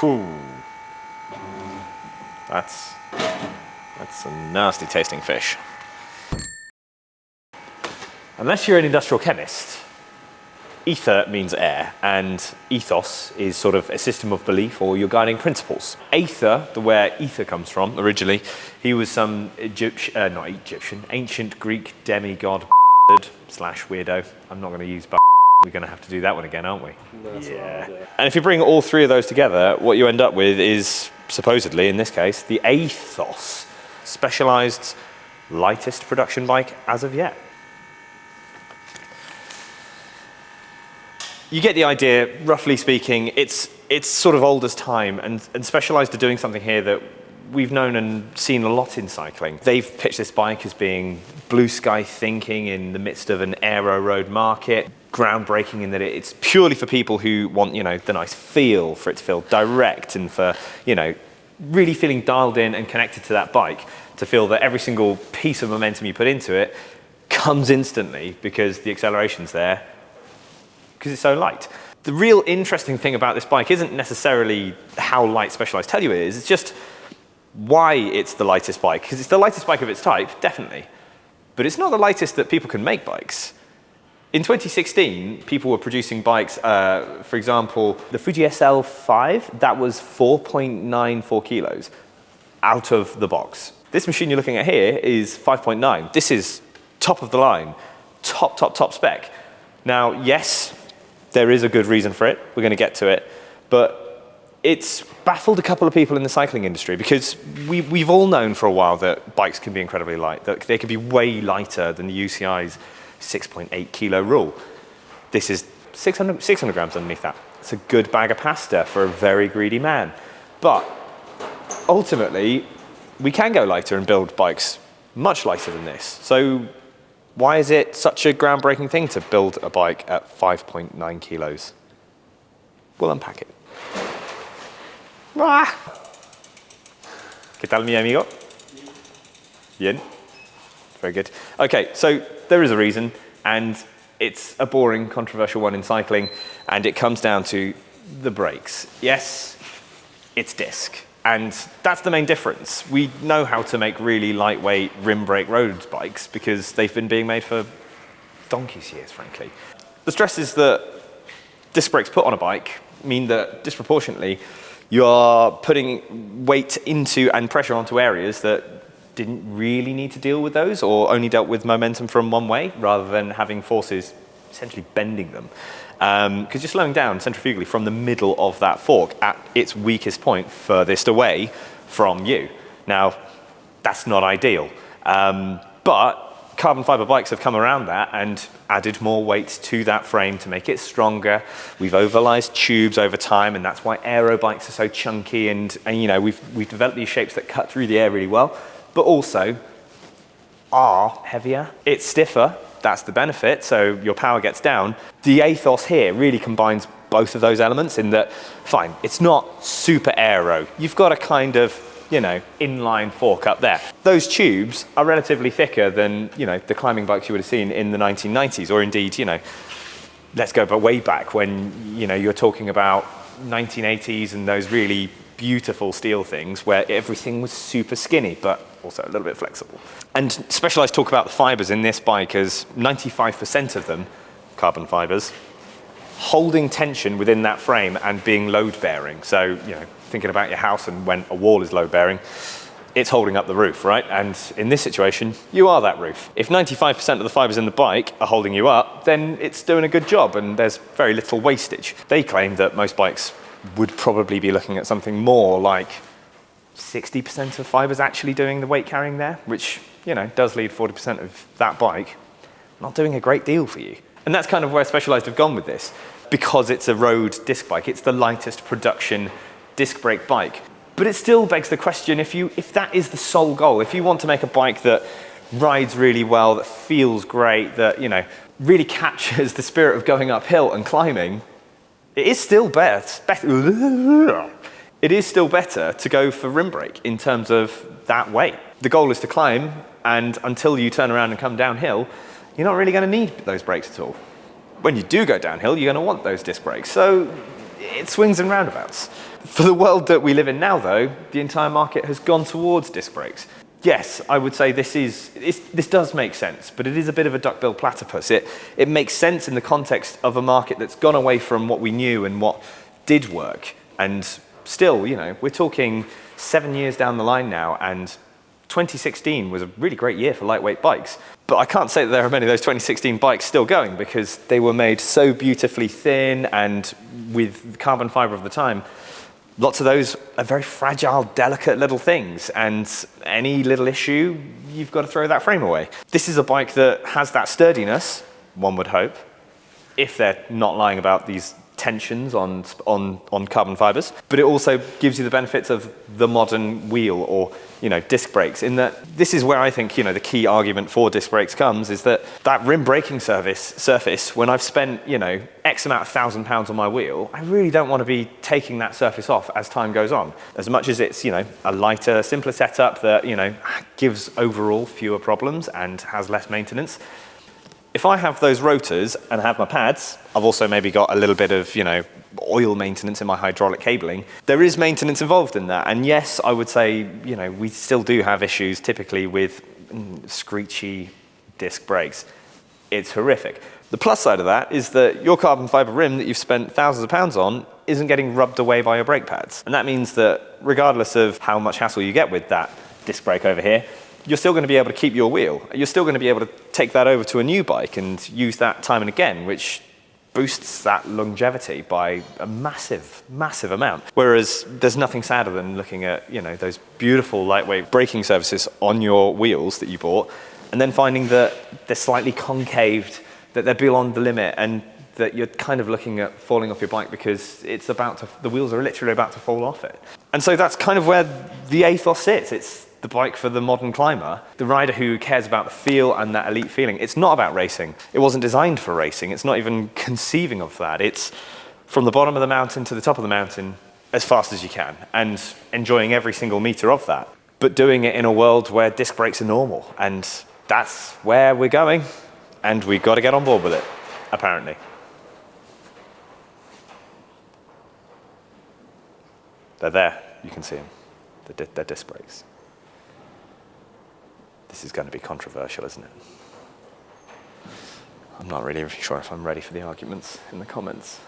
Whew. That's a nasty tasting fish. Unless you're an industrial chemist, ether means air, and ethos is sort of a system of belief or your guiding principles. Aether, the where ether comes from originally, he was some ancient Greek demigod slash weirdo. I'm not going to use we're going to have to do that one again, aren't we? Yeah. And if you bring all three of those together, what you end up with is, supposedly in this case, the Aethos, specialized lightest production bike as of yet. You get the idea, roughly speaking. It's sort of old as time, and Specialized are doing something here that we've known and seen a lot in cycling. They've pitched this bike as being blue sky thinking in the midst of an aero road market, groundbreaking in that it's purely for people who want, the nice feel, for it to feel direct, and for, really feeling dialed in and connected to that bike, to feel that every single piece of momentum you put into it comes instantly because the acceleration's there, because it's so light. The real interesting thing about this bike isn't necessarily how light Specialized tell you it is, it's just why it's the lightest bike. Because it's the lightest bike of its type, definitely. But it's not the lightest that people can make bikes. In 2016, people were producing bikes, for example, the Fuji SL5, that was 4.94 kilos out of the box. This machine you're looking at here is 5.9. This is top of the line, top spec. Now, yes, there is a good reason for it. We're going to get to it. But it's baffled a couple of people in the cycling industry because we've all known for a while that bikes can be incredibly light, that they can be way lighter than the UCI's 6.8 kilo rule. This is 600 grams underneath that. It's a good bag of pasta for a very greedy man. But ultimately, we can go lighter and build bikes much lighter than this. So why is it such a groundbreaking thing to build a bike at 5.9 kilos? We'll unpack it. ¿Qué tal, mi amigo? Bien? Very good. Okay, so there is a reason, and it's a boring, controversial one in cycling, and it comes down to the brakes. Yes, it's disc, and that's the main difference. We know how to make really lightweight rim brake road bikes because they've been being made for donkey's years, frankly. The stresses that disc brakes put on a bike mean that disproportionately you are putting weight into and pressure onto areas that didn't really need to deal with those, or only dealt with momentum from one way rather than having forces essentially bending them. Because you're slowing down centrifugally from the middle of that fork at its weakest point furthest away from you. Now, that's not ideal. But carbon fiber bikes have come around that and added more weight to that frame to make it stronger. We've overalized tubes over time, and that's why aero bikes are so chunky, and we've developed these shapes that cut through the air really well, but also are heavier. It's stiffer, that's the benefit, so your power gets down. The Aethos here really combines both of those elements in that, fine, it's not super aero. You've got a kind of inline fork up there. Those tubes are relatively thicker than, the climbing bikes you would have seen in the 1990s, or indeed, let's go way back when, you're talking about 1980s and those really beautiful steel things where everything was super skinny, but also a little bit flexible. And Specialized talk about the fibers in this bike as 95% of them, carbon fibers, holding tension within that frame and being load bearing. So, thinking about your house and when a wall is load bearing, it's holding up the roof, right? And in this situation, you are that roof. If 95% of the fibers in the bike are holding you up, then it's doing a good job and there's very little wastage. They claim that most bikes would probably be looking at something more like 60% of fibers actually doing the weight carrying there, which, does leave 40% of that bike not doing a great deal for you. And that's kind of where Specialized have gone with this. Because it's a road disc bike, it's the lightest production disc brake bike. But it still begs the question, if that is the sole goal, if you want to make a bike that rides really well, that feels great, that really captures the spirit of going uphill and climbing, it is still better to go for rim brake in terms of that weight. The goal is to climb, and until you turn around and come downhill, you're not really going to need those brakes at all. When you do go downhill, you're going to want those disc brakes. So it swings and roundabouts. For the world that we live in now, though, the entire market has gone towards disc brakes. Yes, I would say this does make sense, but it is a bit of a duck-billed platypus. It makes sense in the context of a market that's gone away from what we knew and what did work. And still, you know, we're talking 7 years down the line now, and 2016 was a really great year for lightweight bikes. But I can't say that there are many of those 2016 bikes still going, because they were made so beautifully thin, and with carbon fiber of the time, lots of those are very fragile, delicate little things, and any little issue, you've got to throw that frame away. This is a bike that has that sturdiness, one would hope, if they're not lying about these tensions on carbon fibers, but it also gives you the benefits of the modern wheel, or, you know, disc brakes, in that this is where I think, you know, the key argument for disc brakes comes, is that rim braking surface, when I've spent, you know, X amount of £1,000 on my wheel, I really don't want to be taking that surface off as time goes on. As much as it's, you know, a lighter, simpler setup that, you know, gives overall fewer problems and has less maintenance, if I have those rotors and have my pads, I've also maybe got a little bit of, you know, oil maintenance in my hydraulic cabling. There is maintenance involved in that. And yes, I would say, you know, we still do have issues typically with screechy disc brakes. It's horrific. The plus side of that is that your carbon fiber rim that you've spent thousands of pounds on isn't getting rubbed away by your brake pads. And that means that regardless of how much hassle you get with that disc brake over here, you're still going to be able to keep your wheel. You're still going to be able to take that over to a new bike and use that time and again, which boosts that longevity by a massive, massive amount. Whereas there's nothing sadder than looking at, you know, those beautiful lightweight braking surfaces on your wheels that you bought, and then finding that they're slightly concaved, that they're beyond the limit, and that you're kind of looking at falling off your bike because the wheels are literally about to fall off it. And so that's kind of where the Aethos sits. It's the bike for the modern climber, the rider who cares about the feel and that elite feeling. It's not about racing. It wasn't designed for racing. It's not even conceiving of that. It's from the bottom of the mountain to the top of the mountain as fast as you can, and enjoying every single meter of that, but doing it in a world where disc brakes are normal. And that's where we're going, and we've got to get on board with it, apparently. They're there, you can see them. They're disc brakes. This is going to be controversial, isn't it? I'm not really sure if I'm ready for the arguments in the comments.